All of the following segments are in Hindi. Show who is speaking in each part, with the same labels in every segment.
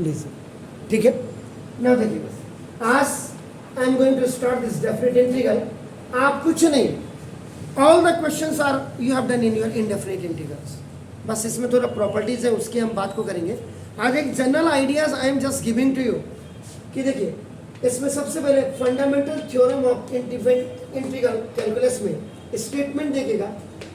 Speaker 1: लिसन, ठीक है। नाउ देखिए बस आज I am going to start this definite integral. आप कुछ नहीं, all the questions are you have done in your indefinite integrals. बस इसमें थोड़ा प्रॉपर्टीज है, उसकी हम बात को करेंगे आज। एक general ideas I am just giving to you कि देखिए इसमें सबसे पहले fundamental theorem of indefinite integral calculus में स्टेटमेंट देखेगा,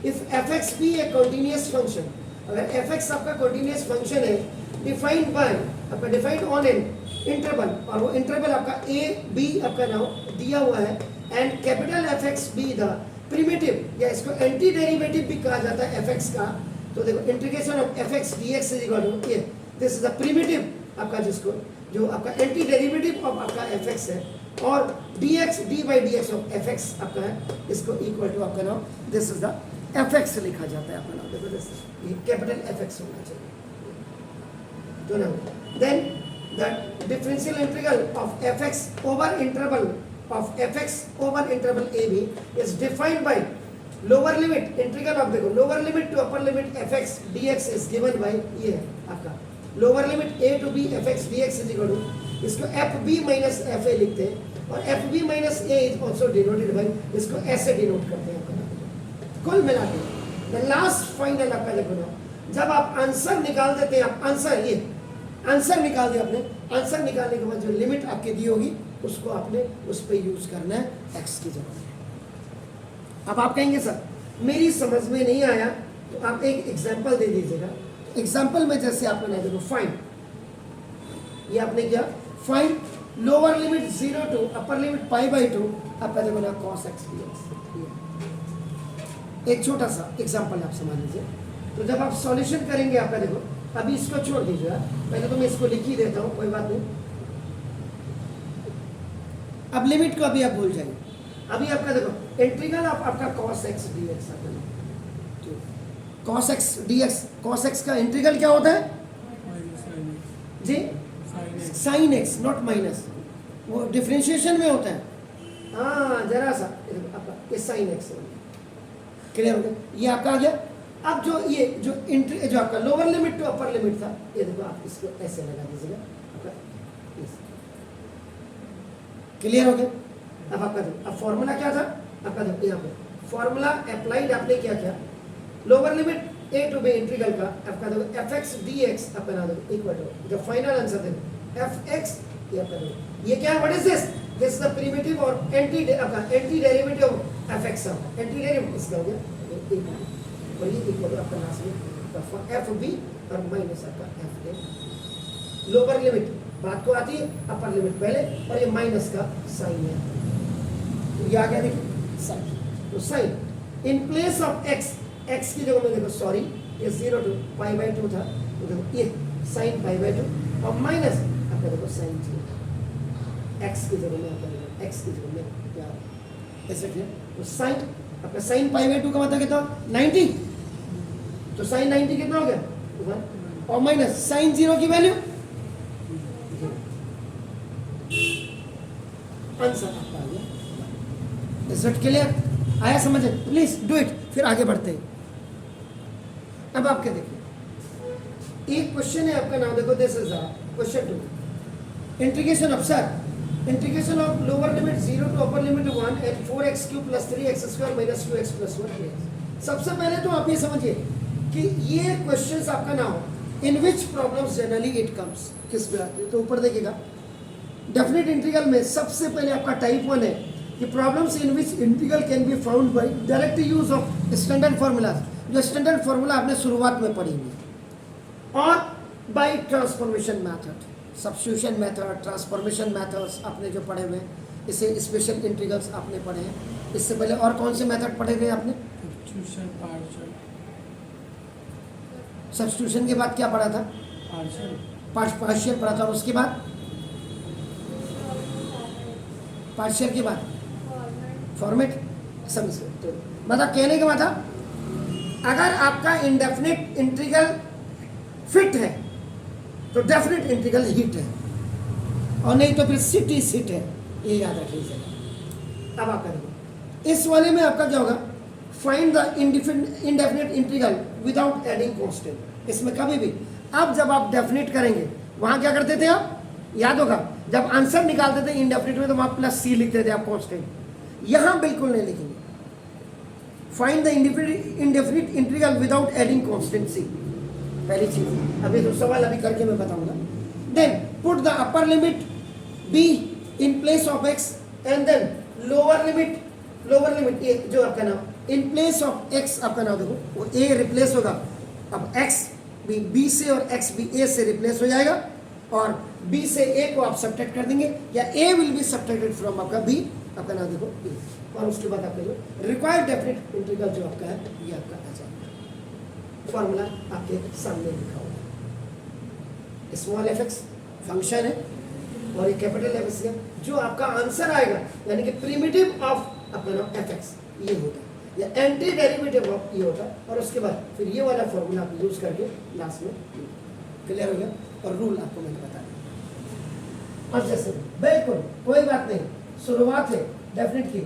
Speaker 1: if f x be a continuous function, अगर एफ एक्स आपका कंटिन्यूअस फंक्शन है डिफाइंड बाय आपका डिफाइंड ऑन एन इंटरवल, और वो इंटरवल आपका ए बी आपका नाउ दिया हुआ है, and capital f x be the primitive, या इसको एंटी डेरिवेटिव भी कहा जाता है एफ एक्स का। तो देखो integration of f x d x is equal to ये, दिस इज द प्रिमिटिव आपका, जिसको जो आपका एंटी डेरिवेटिव ऑफ आपका एफ एक्स है, और d x d by d x of f x आपका है, इसको इक्वल टू आपका now this is the f x लिखा जाता है आपका नाउ। देखो दिस ये कैपिटल एफ एक्स होना चाहिए। तो now then the differential integral of fx over interval of fx over interval ab is defined by lower limit integral of, देखो lower limit to upper limit fx dx is given by ये है आपका lower limit a to b fx dx is equal to, इसको fb minus fa लिखते हैं, और fb minus a is also denoted by, इसको ऐसे डिनोट करते हैं आपका। कुल मिला के the last final आपका देखो ना, जब आप आंसर निकाल देते हैं, आप आंसर ये आंसर निकाल दिया आपने, आंसर निकालने के बाद जो लिमिट आपके दी होगी उसको आपने उस पर यूज करना है एक्स की जगह। अब आप कहेंगे सर मेरी समझ में नहीं आया, तो आप एक एग्जांपल दे दीजिएगा। एग्जांपल में जैसे आपने देखो फाइंड, ये आपने किया find lower limit 0 to upper limit pi by 2, आपका देखो ना cos x dx। एक छोटा सा एग्जांपल आप समझ लीजिए। तो जब आप सॉल्यूशन करेंगे आपका देखो, अभी इसको छोड़ दीजिएगा, पहले तो मैं इसको लिख ही देता हूँ, कोई बात नहीं। अब लिमिट को अभी आप भूल जाइए। अभी आपका देखो इंटीग्रल आपका cos x dx आपका, cos x dx, cos x का इंटीग्रल क्या होता है जी? sin x, नॉट माइनस, वो डिफरेंशिएशन में होता है। हाँ जरा सा आपका ये sin x क्लियर हो गया, ये आपका आ गया। अब जो ये जो आपका lower limit to upper limit था, ये देखो आप इसको ऐसे लगा दीजिएगा आपका, क्लियर हो गया। अब आपका देखो अब फॉर्मूला क्या था आपका, देखो यहाँ पे फॉर्मूला अप्लाइड आपने क्या किया, lower limit a to b integral का आपका देखो एफ एक्स डी एक्स आपका ना देखो इक्वल टू जो फाइनल आंसर देखो एफ एक्स, ये आपका देखो ये क्या है, what is this, this is the primitive or anti derivative of f x, antiderivative इसका हो गया, और ये इक्वल टू आपका लास्ट में एफ बी और माइनस आपका एफ ए। लोअर लिमिट बात को आती है, अपर लिमिट पहले, और ये माइनस का साइन है, तो ये आ गया देखिए साइन। तो sine in place of x, x की जगह में देखो सॉरी ये 0 टू पाई बाई 2 था, तो देखो ये साइन पाई बाई 2 और माइनस आपका देखो साइन 0, एक्स की जगह में आपका देखो एक्स की जगह में क्या ऐसे किया, तो साइन आपका साइन पाई बाई 2 का मतलब कितना 90, तो साइन 90 कितना हो गया 1, और माइनस साइन 0 की वैल्यू आंसर आपका आ गया। इज इट क्लियर, आया समझ? प्लीज डू इट, फिर आगे बढ़ते हैं। अब आपके देखिए एक क्वेश्चन है आपका, नाम देखो this is question 2, integration of sir integration of lower limit 0 to upper limit 1 and 4x cube plus 3x square minus 2x plus 1। सबसे पहले तो आप ये समझिए कि ये क्वेश्चंस आपका ना हो इन विच प्रॉब्लम्स जनरली इट कम्स, किस पे आते हैं। तो ऊपर देखिएगा डेफिनेट इंटीग्रल में सबसे पहले आपका टाइप 1 है कि problems in which integral can be found by direct use of standard formulas, जो स्टैंडर्ड फार्मूला आपने शुरुआत में पढ़ी हुई, और by transformation method, substitution method, transformation methods आपने जो पढ़े हुए, इसे स्पेशल इंटीग्रल्स आपने पढ़े हैं। इससे पहले और कौन से मेथड पढ़े हुए आपने? सब्स्टिट्यूशन के बाद क्या पढ़ा था? पार्शियल पढ़ा था, और उसके बाद पार्शियल के बाद फॉर्मेट। समझ, तो मतलब कहने का मतलब अगर आपका इंडेफिनिट इंटीग्रल फिट है तो डेफिनेट इंटीग्रल हिट है, और नहीं तो फिर सिट ही सिट है, ये याद रखिए। अब आप करेंगे इस वाले में आपका क्या होगा, find the indefinite integral without adding constant. इसमें कभी भी अब जब आप डेफिनेट करेंगे वहां क्या करते थे आप, याद होगा, जब आंसर निकालते थे इंडेफिनिट में तो वहां प्लस सी लिखते थे आप कांस्टेंट, यहां बिल्कुल नहीं लिखेंगे। Find the indefinite integral without adding constant c, पहली चीज। अभी तो सवाल अभी करके मैं बताऊंगा। Then put the upper limit b in place of x and then lower limit a जो आपका नाम इन प्लेस ऑफ x, आपका नाम देखो वो a रिप्लेस होगा, अब x भी b से और x भी a से रिप्लेस हो जाएगा, और b से a को आप सब्ट्रैक्ट कर देंगे, या a will be subtracted from आपका b, आपका नाम देखो b, और उसके बाद आपका जो रिक्वायर्ड डेफिनेट इंटीग्रल जो आपका है ये आपका आ जाएगा। फॉर्मूला आपके सामने लिखा हुआ है, स्मॉल एफ एक्स फंक्शन है और ये कैपिटल एफ एक्स है, जो आपका आंसर आएगा यानी कि प्रिमिटिव ऑफ आपका नाम एफ एक्स ये होता है, या एंटी डेरिवेटिव ऑफ ये होता है, और उसके बाद फिर ये वाला फॉर्मूला आप यूज करके लास्ट में क्लियर हो गया, और रूल आपको मैंने बता दिया। अब जैसे बिल्कुल कोई बात नहीं, शुरुआत है डेफिनेट की,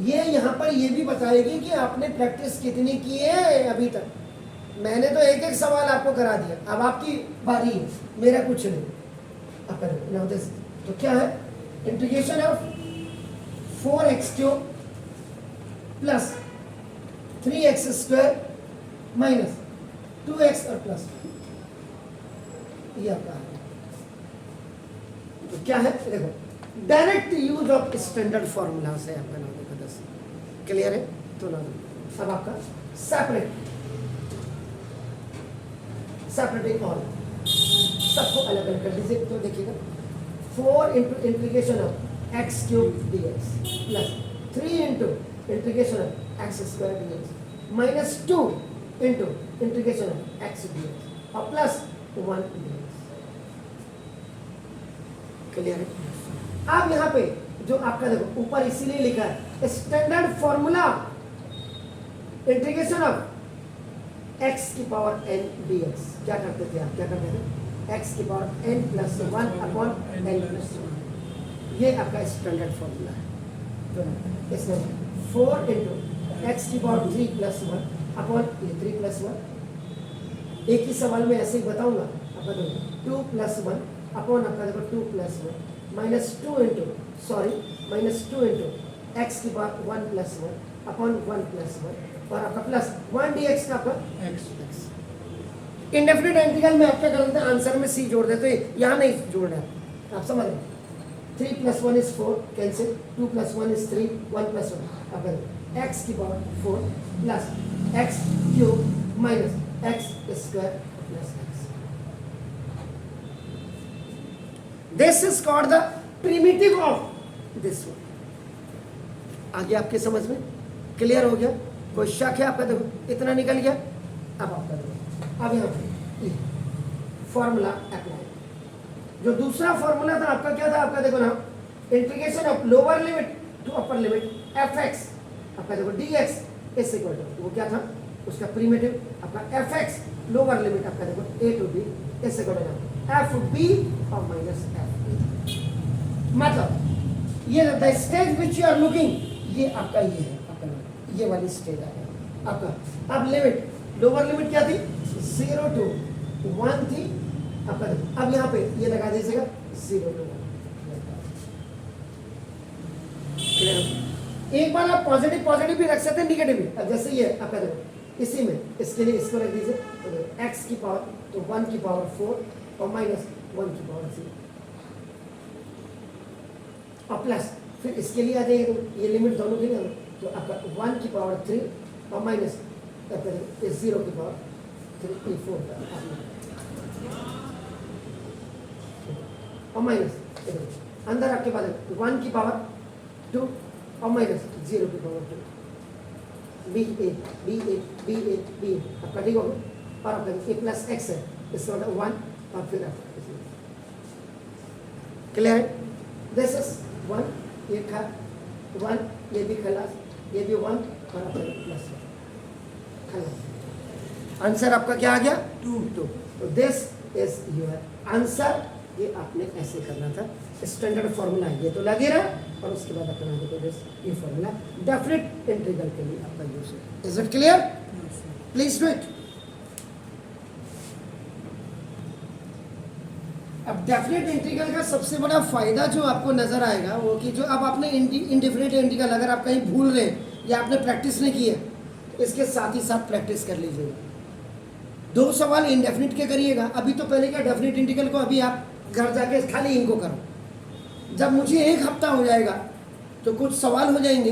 Speaker 1: ये यहाँ पर ये भी बताएगी कि आपने प्रैक्टिस कितनी की है अभी तक। मैंने तो एक एक सवाल आपको करा दिया, अब आपकी बारी है, मेरा कुछ नहीं। अब तो क्या है, integration of 4x³ plus 3x² minus 2x और प्लस ये आपका है। तो क्या है देखो, direct use of standard formula से आपका नाम देखो 10 क्लियर है। तो ना अब आपका सेपरेटिंग ऑल सबको अलग अलग कर दीजिए। तो देखिएगा 4 into integration of x³ dx plus 3 into integration of x² dx minus 2 into integration of x dx और प्लस 1 dx क्लियर है। अब यहाँ पे जो आपका देखो ऊपर इसीलिए लिखा है standard formula integration of x की पावर n dx, क्या करते थे आप, क्या करते थे x की power n plus 1 upon n plus 1, ये आपका स्टैंडर्ड फॉर्मूला है। तो इसमें 4 इंटू एक्स की पावर 3 प्लस 1 अपॉन ये 3 प्लस 1, एक ही सवाल में ऐसे ही बताऊंगा आपका देखो 2 प्लस 1 अपॉन आपका देखो 2 प्लस 1 माइनस 2 इंटू एक्स की पावर 1 प्लस 1 अपॉन 1 प्लस 1 और आपका प्लस 1 dx का आपका x। इंडेफिनिट इंटीग्रल में आप क्या करते हैं, आंसर में c जोड़ देते हैं, यहाँ नहीं जोड़ना है, आप समझ रहे हैं। 3 plus 1 is 4 cancel, 2 plus 1 is 3, 1 plus 1 आपका x की power 4 plus x³ minus x² plus x। This is called the primitive of this one. आगे आपके समझ में क्लियर हो गया, कोई शक है आपका, देखो इतना निकल गया। अब आपका देखो, अब यहाँ पे फॉर्मूला अप्लाई, जो दूसरा फॉर्मूला था आपका क्या था, आपका देखो ना integration of lower limit to upper limit f x आपका देखो dx इज इक्वल टू, वो क्या था उसका प्रिमिटिव आपका एफ एक्स लोअर लिमिट आपका देखो a to b is equal to f b और माइनस एफ। मतलब ये the stage which you are looking, ये आपका ये है, आपका ये वाली स्टेज आ गया आपका। अब लिमिट लोअर लिमिट क्या थी 0 to 1 थी आपका, अब यहाँ पे ये लगा दीजिएगा 0 to 1। एक बार आप पॉजिटिव भी रख सकते हैं, निगेटिव भी। अब जैसे ये आपका देखो इसी में, इसके लिए इसको रख दीजिए तो x की पावर तो 1 की पावर 4 और माइनस 1 की पावर 0 और प्लस फिर इसके लिए आ जाइए तो ये लिमिट दोनों की ना, तो आपका 1 की पावर 3 और माइनस 0 की पावर 3 4 और माइनस अंदर आपके पास 1 की पावर 2 और माइनस 0 की पावर 2 बी ए आपका ठीक होगा, और आपका ए प्लस एक्स है इसका 1 और फिर आपका क्लियर है। दिस इज 1 ये था 1 ये भी खलास, ये भी 1 और आपका प्लस 1 खलास। आंसर आपका क्या आ गया 2। तो दिस इज योर आंसर। ये आपने ऐसे करना था, स्टैंडर्ड फॉर्मूला ये तो लगे रहा, और उसके बाद अपना ये फॉर्मूला डेफिनेट इंटीग्रल के लिए आपका यूज है। Is it clear? Please do it. अब डेफिनेट इंटीग्रल का सबसे बड़ा फायदा जो आपको नजर आएगा वो कि जो अब आपने इंडेफिनेट इंटीग्रल अगर आप कहीं भूल रहे हैं या आपने प्रैक्टिस नहीं की है तो इसके साथ ही साथ प्रैक्टिस कर लीजिएगा। 2 सवाल इंडेफिनिट के करिएगा। अभी तो पहले क्या डेफिनेट इंटीग्रल को अभी आप घर जाके खाली इनको करो। जब मुझे 1 हफ्ता हो जाएगा तो कुछ सवाल हो जाएंगे,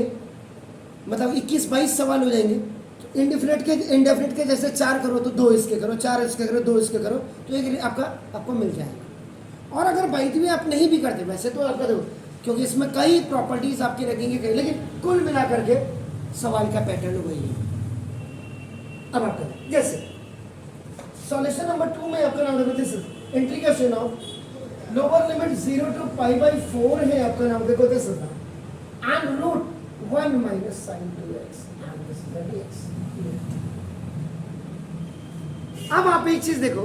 Speaker 1: मतलब 21-22 सवाल हो जाएंगे। तो इंडेफिनिट के जैसे 4 करो तो 2 इसके करो, 4 इसके करो, 2 इसके करो, तो एक आपको मिल जाएगा। और अगर बाई द वे आप नहीं भी करते, वैसे तो आपका देखो क्योंकि इसमें कई प्रॉपर्टीज आपकी लगेंगे कहीं, लेकिन कुल मिला करके सवाल का पैटर्न वही है। अब आप करें जैसे सॉल्यूशन नंबर 2 में आपका नाम देखो, this is integration of lower limit 0 to π/4 है आपका नाम देखो, this is and root 1 minus sin 2x and this is the dx। अब आप एक चीज देखो,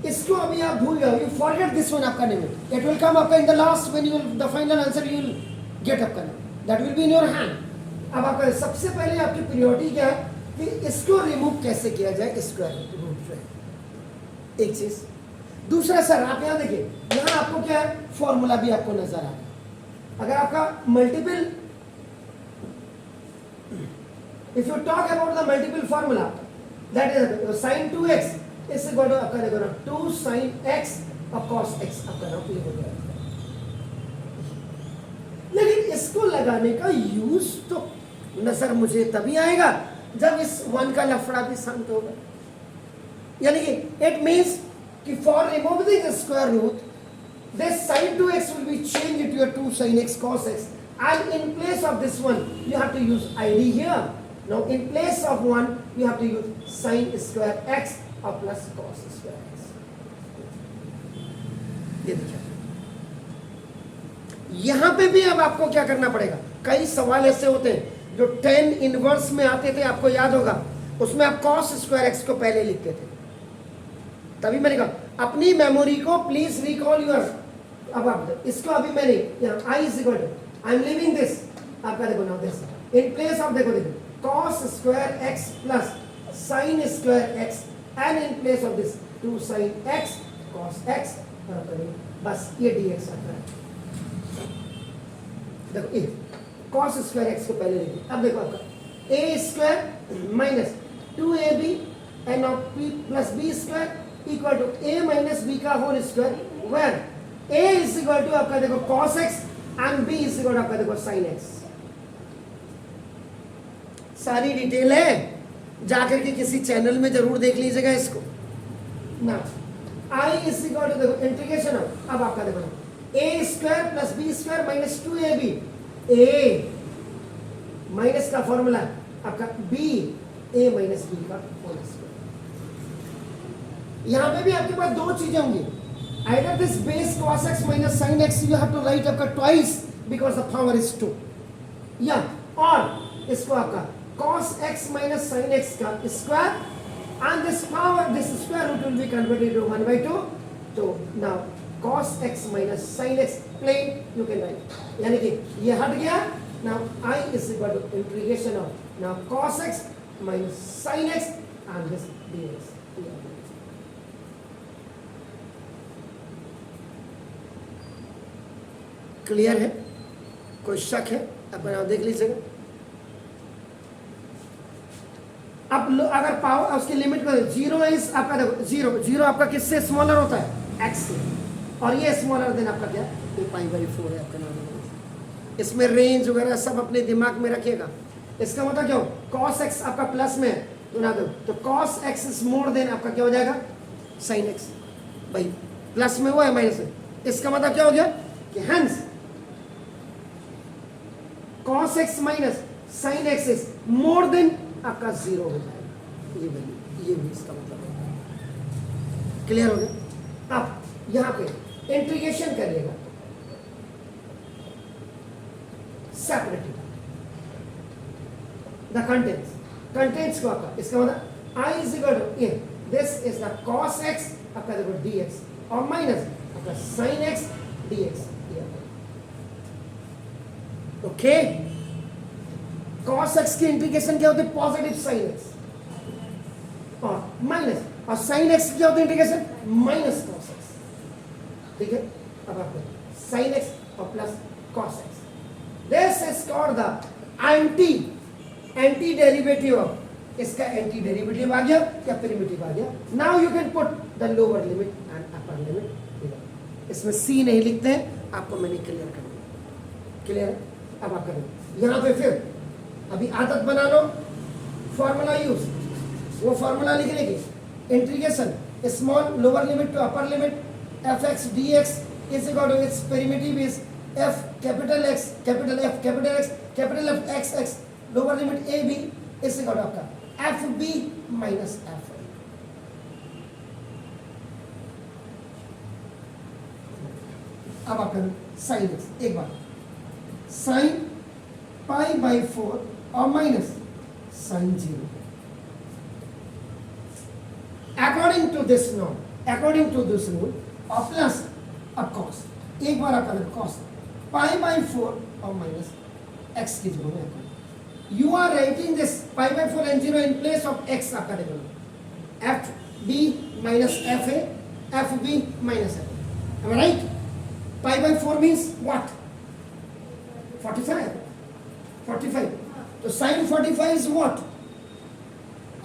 Speaker 1: इसको अभी आप भूल जाओ, यू फॉरगेट दिस वन आपका लिमिट, इट विल कम आपका in the last when you the final answer you will get आपका limit, that will be in your hand. अब आपका सबसे पहले आपकी प्रायोरिटी क्या है कि इसको रिमूव कैसे किया जाए, स्क्वायर रूट से एक चीज। दूसरा सर आप यहाँ देखिए, यहाँ आपको क्या है फॉर्मूला भी आपको नजर आ रहा है। अगर आपका multiple, if you talk about the multiple formula that is sin 2x इससे इक्वल टू आपका देखो ना 2 sin x और cos x आपका नाम ये हो गया। लेकिन इसको लगाने का यूज तो नजर मुझे तभी आएगा जब इस 1 का लफड़ा भी शांत होगा। यानी कि इट मींस कि for removing the square root this sin 2x will be changed into your 2 sin x cos x, and in place of this one you have to use id here. Now in place of 1 you have to use sin square x और प्लस cos स्क्वायर x। ये देखिए यहां पे भी अब आपको क्या करना पड़ेगा, कई सवाल ऐसे होते हैं जो 10 इनवर्स में आते थे, आपको याद होगा, उसमें आप cos स्क्वायर x को पहले लिखते थे। तभी मैंने कहा अपनी मेमोरी को प्लीज रिकॉल योर। अब आप इसको अभी मैंने यहाँ i is equal to I am living this आपका देखो now this in place of देखो cos square x plus sin square x and in place of this 2 sin x cos x और करें बस ये dx आता है। देखो ये cos स्क्वायर x को पहले लिखिए। अब देखो आपका a square minus 2ab n of p plus b square equal to a minus b का whole square, where a is equal to आपका देखो cos x and b is equal to आपका देखो sin x। सारी डिटेल है, जाकर के किसी चैनल में जरूर देख लीजिएगा इसको ना। आई इज इक्वल टू देखो इंटीग्रेशन ऑफ, अब आपका देखो a square plus b square minus 2ab, a minus का फॉर्मूला आपका बी ए माइनस बी का होल स्क्वायर। यहां पे भी आपके पास दो चीजें होंगी, either this base cos x minus sin x you have to write आपका twice because the power is 2, या और इसको आपका cos x minus sin x का square and this power, this square root will be converted to 1/2. So now cos x minus sin x plain you can write, यानी कि ये हट गया। Now I is equal to integration of now cos x minus sin x and this dx। Clear है? कोई शक है? अपना देख लीजिएगा। अब अगर पावर उसकी लिमिट को 0 इज आपका देखो 0 आपका किससे स्मॉलर होता है, x से, और ये स्मॉलर देन आपका क्या ये π/4 है आपका नाम। इसमें रेंज वगैरह सब अपने दिमाग में रखिएगा। इसका मतलब क्या हो, cos x आपका प्लस में है तो ना दो, तो cos x is more then आपका क्या हो जाएगा sin x। भाई प्लस में वो है माइनस में, इसका मतलब क्या हो गया कि hence cos x minus sin x is more then आपका 0 हो जाएगा। ये वैल्यू, ये भी इसका मतलब है। क्लियर हो गया? अब यहां पे इंटीग्रेशन करिएगा सेपरेटली द कंटेंट्स को आपका, इसका मतलब i is equal to a this is the cos x आपका देखो dx और माइनस आपका sin x dx। Okay, cos x की इंटीग्रेशन क्या होती है पॉजिटिव sin x और माइनस, और sin x क्या होती है इंटीग्रेशन माइनस cos x। ठीक है, अब आप साइन एक्स और plus cos x, this is called the anti derivative of, इसका एंटी डेरिवेटिव आ गया या प्रिमिटिव आ गया. Now you can put the lower limit and upper limit. इसमें सी नहीं लिखते हैं, आपको मैंने क्लियर कर दिया. क्लियर है? अब आप करें यहाँ पे, फिर अभी आदत बना लो, फॉर्मूला यूज, वो फॉर्मूला लिखने की, integration small lower limit to upper limit f x d x is equal to it's primitive is f capital x capital f capital x capital f x x lower limit a b is equal to आपका एफ बी माइनस एफ. अब आप करें साइन एक्स, एक बार साइन पाई बाई 4 और minus sine 0 according to this norm, according to this rule, और प्लस अब कॉस, एक बार आप करें कॉस पाई बाई 4 और माइनस एक्स की जगह में you are writing this pi by 4 and 0 in place of x. आपका देखो f b minus f a, f b minus f, right. Pi by 4 means what? 45. तो साइन 45 इज व्हाट?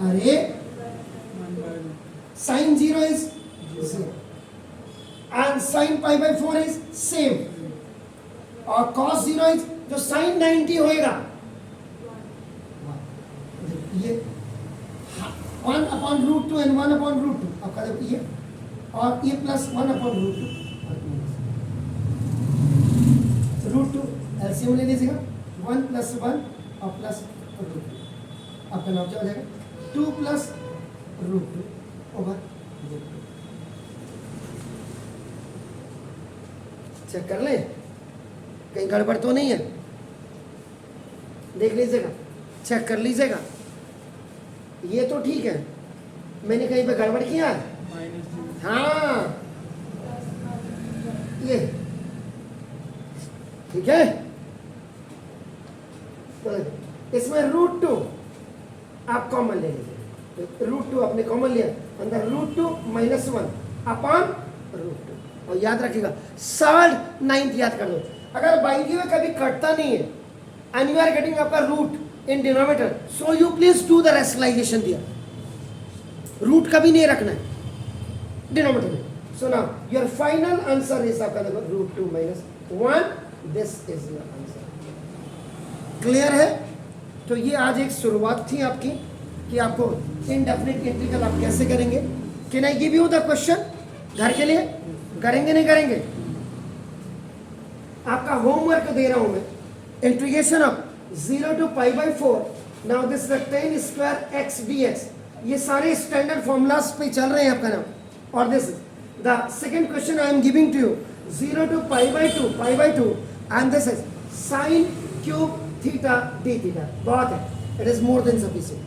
Speaker 1: अरे sine 0 is 0 and sine pi by 4 is same, और कॉस 0 इज जो साइन 90 होएगा ये 1 upon root 2 and 1 upon root 2 आपका देखो ये, और ये plus 1 upon root 2 root 2 LCM ले लीजिएगा 1 प्लस 1 और प्लस रूट 2 आपका नाम क्या हो जाएगा 2 plus root 2 over root 2. Check कर ले कहीं गड़बड़ तो नहीं है, देख लीजिएगा, चेक कर लीजिएगा. ये तो ठीक है, मैंने कहीं पे गड़बड़ किया है? हाँ ये ठीक है. तो इसमें रूट 2 आप कॉमन ले लीजिए, रूट 2 आपने कॉमन लिया, अंदर रूट 2 माइनस 1 अपॉन रूट 2, और याद रखिएगा 9/9 याद कर दो. अगर बाई दी कभी कटता नहीं है एंड यू आर गेटिंग आपका root in denominator, so you please do the rationalisation दिया, रूट कभी नहीं रखना है डिनोमिनेटर में. So now your final answer is आपका देखो root 2 minus 1, this is your answer. Clear है? तो ये आज एक शुरुआत थी आपकी कि आपको इनडेफिनिट इंटीग्रल आप कैसे करेंगे. Can I give you the question घर के लिए? करेंगे नहीं करेंगे? आपका होमवर्क दे रहा हूं मैं. Integration of 0 to pi by 4, now this tan square x d x, ये सारे स्टैंडर्ड फॉर्मूलाज पे चल रहे हैं आपका नाम. और this the second question I am giving to you 0 to pi by 2 and this is sine cube theta d theta. बहुत है, it is more than sufficient.